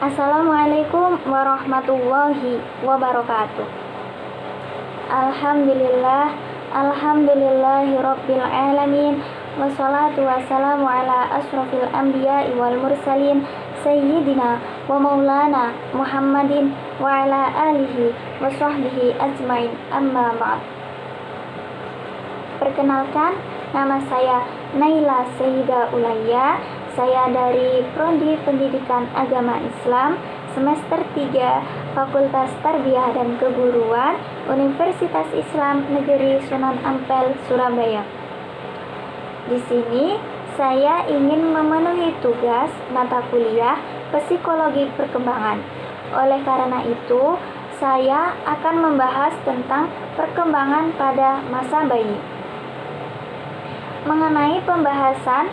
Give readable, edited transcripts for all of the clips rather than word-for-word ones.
Assalamualaikum warahmatullahi wabarakatuh. Alhamdulillahi rabbil alamin. Wassalatu wassalamu ala asrofil anbiya'i wal mursalin Sayyidina wa maulana Muhammadin wa ala alihi wa sahbihi ajmain, amma ba'd. Perkenalkan, nama saya Naila Sayyidah Ulayya. Saya dari Prodi Pendidikan Agama Islam semester 3 Fakultas Tarbiyah dan Keguruan Universitas Islam Negeri Sunan Ampel, Surabaya. Di sini saya ingin memenuhi tugas mata kuliah Psikologi Perkembangan. Oleh karena itu, saya akan membahas tentang perkembangan pada masa bayi. Mengenai pembahasan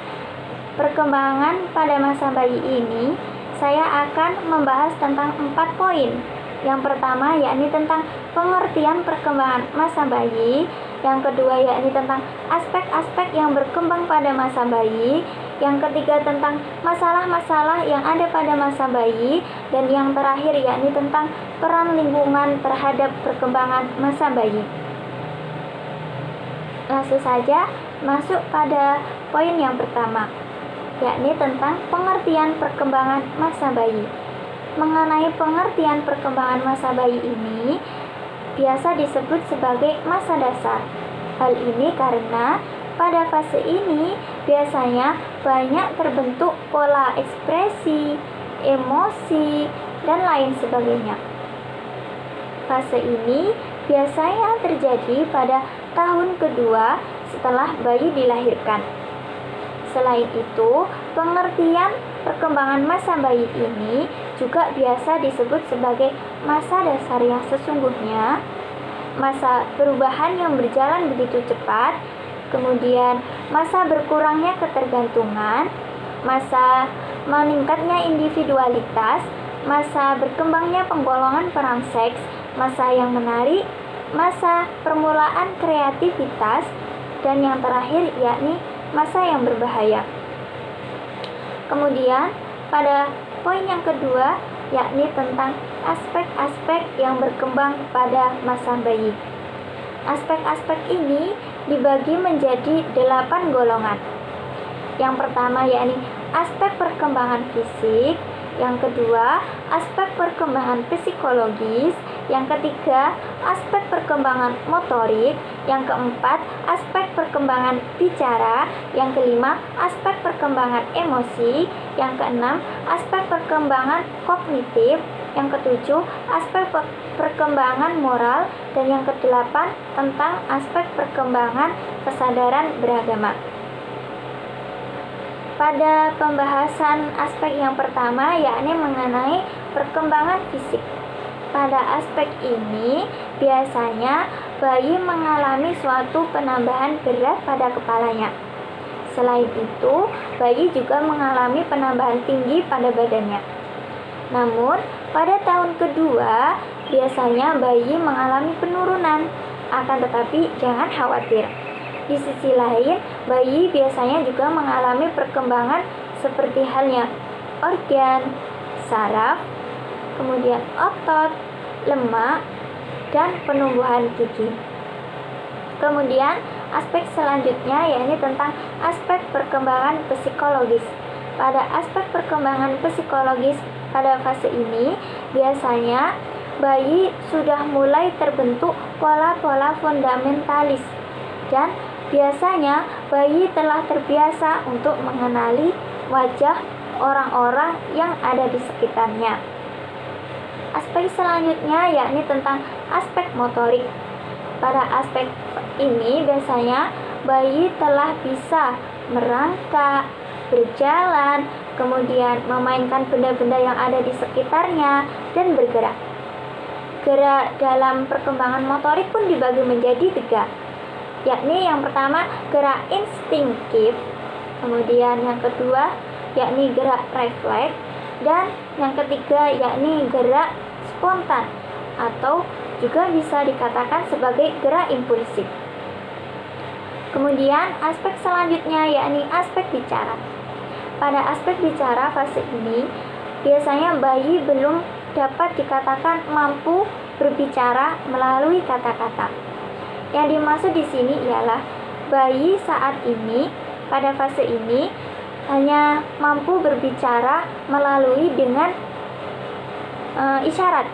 perkembangan pada masa bayi ini, saya akan membahas tentang 4 poin. Yang pertama yakni tentang pengertian perkembangan masa bayi. Yang kedua yakni tentang aspek-aspek yang berkembang pada masa bayi. Yang ketiga tentang masalah-masalah yang ada pada masa bayi. Dan yang terakhir yakni tentang peran lingkungan terhadap perkembangan masa bayi. Langsung saja masuk pada poin yang pertama, yakni tentang pengertian perkembangan masa bayi. Mengenai pengertian perkembangan masa bayi ini biasa disebut sebagai masa dasar. Hal ini karena pada fase ini biasanya banyak terbentuk pola ekspresi, emosi, dan lain sebagainya. Fase ini biasanya terjadi pada tahun kedua setelah bayi dilahirkan. Selain itu, pengertian perkembangan masa bayi ini juga biasa disebut sebagai masa dasar yang sesungguhnya, masa perubahan yang berjalan begitu cepat, kemudian masa berkurangnya ketergantungan, masa meningkatnya individualitas, masa berkembangnya penggolongan peran seks, masa yang menarik, masa permulaan kreativitas, dan yang terakhir yakni masa yang berbahaya. Kemudian pada poin yang kedua yakni tentang aspek-aspek yang berkembang pada masa bayi. Aspek-aspek ini dibagi menjadi 8 golongan. Yang pertama yakni aspek perkembangan fisik, yang kedua aspek perkembangan psikologis, yang ketiga aspek perkembangan motorik, yang keempat aspek perkembangan bicara, yang kelima aspek perkembangan emosi, yang keenam aspek perkembangan kognitif, yang ketujuh aspek perkembangan moral, dan yang kedelapan tentang aspek perkembangan kesadaran beragama. Pada pembahasan aspek yang pertama yakni mengenai perkembangan fisik. Pada aspek ini biasanya bayi mengalami suatu penambahan berat pada kepalanya. Selain itu, bayi juga mengalami penambahan tinggi pada badannya. Namun, pada tahun kedua biasanya bayi mengalami penurunan. Akan tetapi jangan khawatir. Di sisi lain, bayi biasanya juga mengalami perkembangan seperti halnya organ, saraf, kemudian otot, lemak, dan penumbuhan gigi. Kemudian, aspek selanjutnya yakni tentang aspek perkembangan psikologis. Pada aspek perkembangan psikologis pada fase ini, biasanya bayi sudah mulai terbentuk pola-pola fundamentalis dan biasanya bayi telah terbiasa untuk mengenali wajah orang-orang yang ada di sekitarnya. Aspek selanjutnya yakni tentang aspek motorik. Pada aspek ini biasanya bayi telah bisa merangkak, berjalan, kemudian memainkan benda-benda yang ada di sekitarnya, dan bergerak. Gerak dalam perkembangan motorik pun dibagi menjadi 3. Yakni yang pertama gerak instinktif, kemudian yang kedua yakni gerak refleks, dan yang ketiga yakni gerak spontan atau juga bisa dikatakan sebagai gerak impulsif. Kemudian aspek selanjutnya yakni aspek bicara. Pada aspek bicara fase ini biasanya bayi belum dapat dikatakan mampu berbicara melalui kata-kata. Yang dimaksud di sini ialah bayi saat ini pada fase ini hanya mampu berbicara melalui dengan isyarat.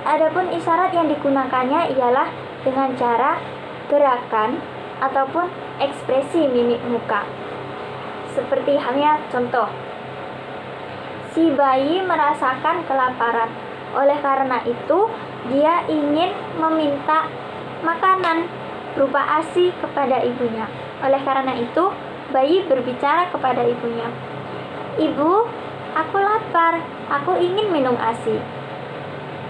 Adapun isyarat yang digunakannya ialah dengan cara gerakan ataupun ekspresi mimik muka. Seperti halnya contoh, si bayi merasakan kelaparan. Oleh karena itu, dia ingin meminta makanan berupa ASI kepada ibunya. Oleh karena itu, bayi berbicara kepada ibunya, "Ibu, aku lapar, aku ingin minum ASI."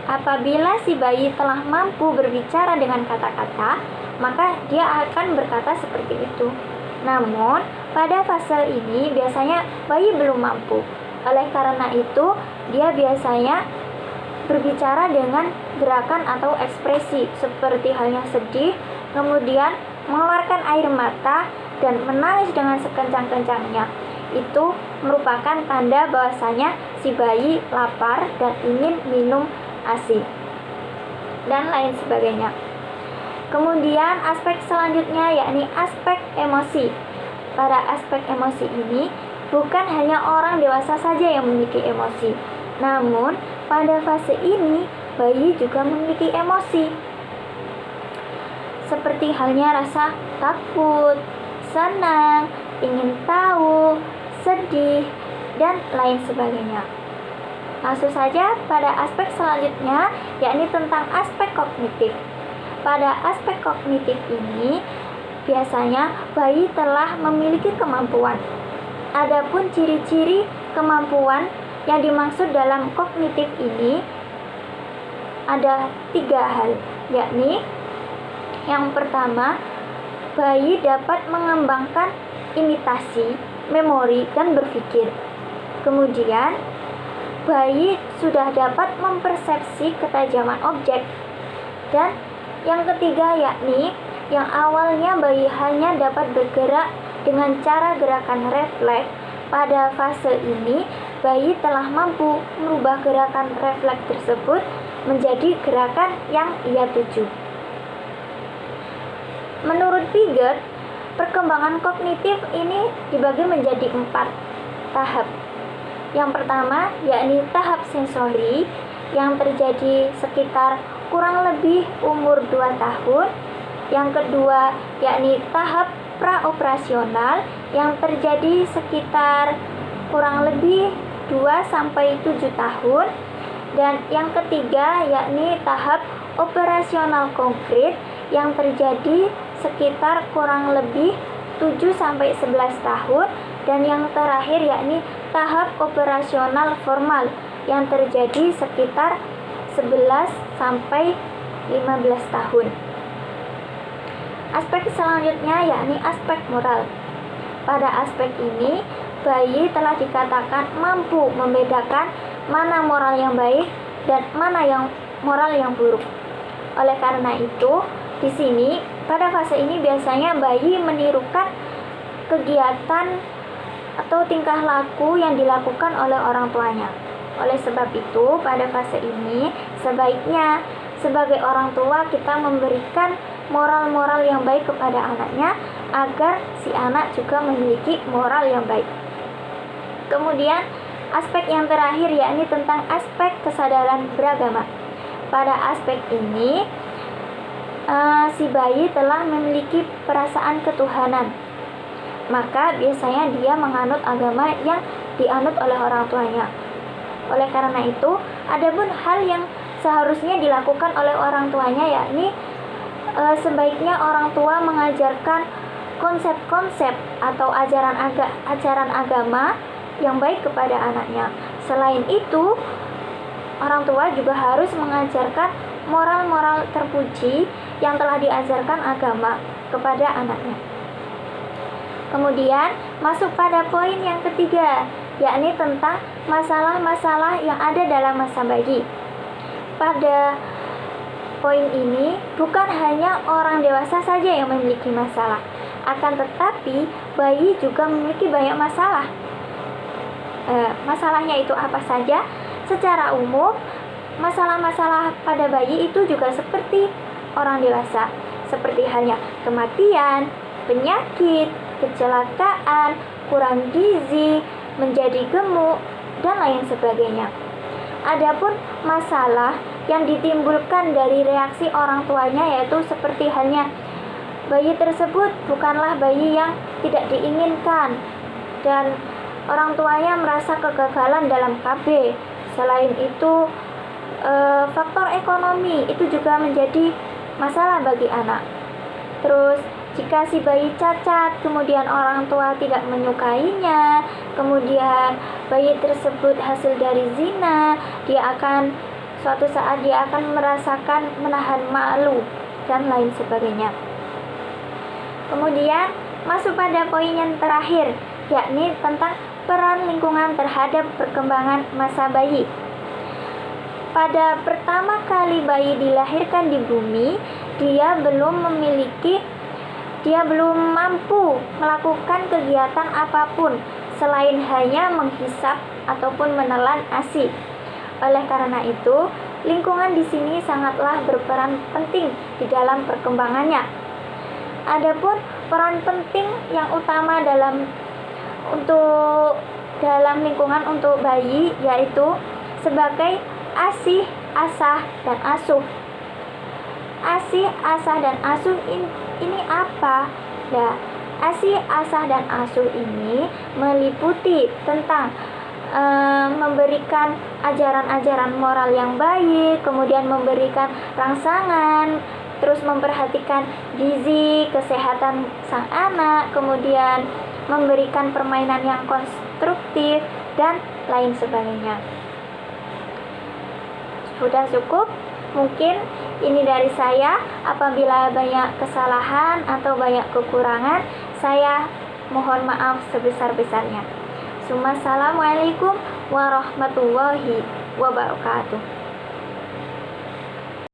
Apabila si bayi telah mampu berbicara dengan kata-kata, maka dia akan berkata seperti itu. Namun, pada fase ini biasanya bayi belum mampu. Oleh karena itu, dia biasanya berbicara dengan gerakan atau ekspresi seperti halnya sedih, kemudian mengeluarkan air mata dan menangis dengan sekencang-kencangnya. Itu merupakan tanda bahwasanya si bayi lapar dan ingin minum ASI dan lain sebagainya. Kemudian aspek selanjutnya yakni aspek emosi. Pada aspek emosi ini bukan hanya orang dewasa saja yang memiliki emosi, namun pada fase ini bayi juga memiliki emosi. Seperti halnya rasa takut, senang, ingin tahu, sedih, dan lain sebagainya. Langsung saja pada aspek selanjutnya yakni tentang aspek kognitif. Pada aspek kognitif ini biasanya bayi telah memiliki kemampuan. Adapun ciri-ciri kemampuan yang dimaksud dalam kognitif ini ada 3 hal, yakni yang pertama, bayi dapat mengembangkan imitasi, memori, dan berpikir. Kemudian, bayi sudah dapat mempersepsi ketajaman objek. Dan yang ketiga yakni yang awalnya bayi hanya dapat bergerak dengan cara gerakan refleks, pada fase ini bayi telah mampu merubah gerakan refleks tersebut menjadi gerakan yang ia tuju. Menurut Piaget, perkembangan kognitif ini dibagi menjadi 4 tahap. Yang pertama yakni tahap sensori yang terjadi sekitar kurang lebih umur 2 tahun. Yang kedua yakni tahap praoperasional yang terjadi sekitar kurang lebih 2-7 tahun. Dan yang ketiga yakni tahap operasional konkret yang terjadi sekitar kurang lebih 7-11 tahun. Dan yang terakhir yakni tahap operasional formal yang terjadi sekitar 11-15 tahun. Aspek selanjutnya yakni aspek moral. Pada aspek ini, bayi telah dikatakan mampu membedakan mana moral yang baik dan mana yang moral yang buruk. Oleh karena itu, di sini pada fase ini biasanya bayi menirukan kegiatan atau tingkah laku yang dilakukan oleh orang tuanya. Oleh sebab itu, pada fase ini sebaiknya sebagai orang tua kita memberikan moral-moral yang baik kepada anaknya agar si anak juga memiliki moral yang baik. Kemudian aspek yang terakhir yakni tentang aspek kesadaran beragama. Pada aspek ini si bayi telah memiliki perasaan ketuhanan, maka biasanya dia menganut agama yang dianut oleh orang tuanya. Oleh karena itu, adapun hal yang seharusnya dilakukan oleh orang tuanya yakni sebaiknya orang tua mengajarkan konsep-konsep atau ajaran agama yang baik kepada anaknya. Selain itu, orang tua juga harus mengajarkan moral-moral terpuji yang telah diajarkan agama kepada anaknya. Kemudian masuk pada poin yang ketiga, yakni tentang masalah-masalah yang ada dalam masa bayi. Pada poin ini bukan hanya orang dewasa saja yang memiliki masalah, akan tetapi bayi juga memiliki banyak masalah. Masalahnya itu apa saja? Secara umum, masalah-masalah pada bayi itu juga seperti orang dewasa, seperti halnya kematian, penyakit, kecelakaan, kurang gizi, menjadi gemuk, dan lain sebagainya. Adapun masalah yang ditimbulkan dari reaksi orang tuanya yaitu seperti halnya bayi tersebut bukanlah bayi yang tidak diinginkan dan orang tuanya merasa kegagalan dalam KB. Selain itu, faktor ekonomi itu juga menjadi masalah bagi anak. Terus jika si bayi cacat, kemudian orang tua tidak menyukainya, kemudian bayi tersebut hasil dari zina, suatu saat dia akan merasakan menahan malu dan lain sebagainya. Kemudian masuk pada poin yang terakhir, yakni tentang peran lingkungan terhadap perkembangan masa bayi. Pada pertama kali bayi dilahirkan di bumi, dia belum mampu melakukan kegiatan apapun selain hanya menghisap ataupun menelan ASI. Oleh karena itu, lingkungan di sini sangatlah berperan penting di dalam perkembangannya. Adapun peran penting yang utama dalam lingkungan untuk bayi yaitu sebagai ASih, asah, dan asuh. ASih, asah, dan asuh ini apa? Ya, ASih, asah, dan asuh ini meliputi tentang memberikan ajaran-ajaran moral yang baik, kemudian memberikan rangsangan, terus memperhatikan gizi, kesehatan sang anak, kemudian memberikan permainan yang konstruktif, dan lain sebagainya. Sudah cukup? Mungkin ini dari saya. Apabila banyak kesalahan atau banyak kekurangan, saya mohon maaf sebesar-besarnya. Assalamualaikum warahmatullahi wabarakatuh.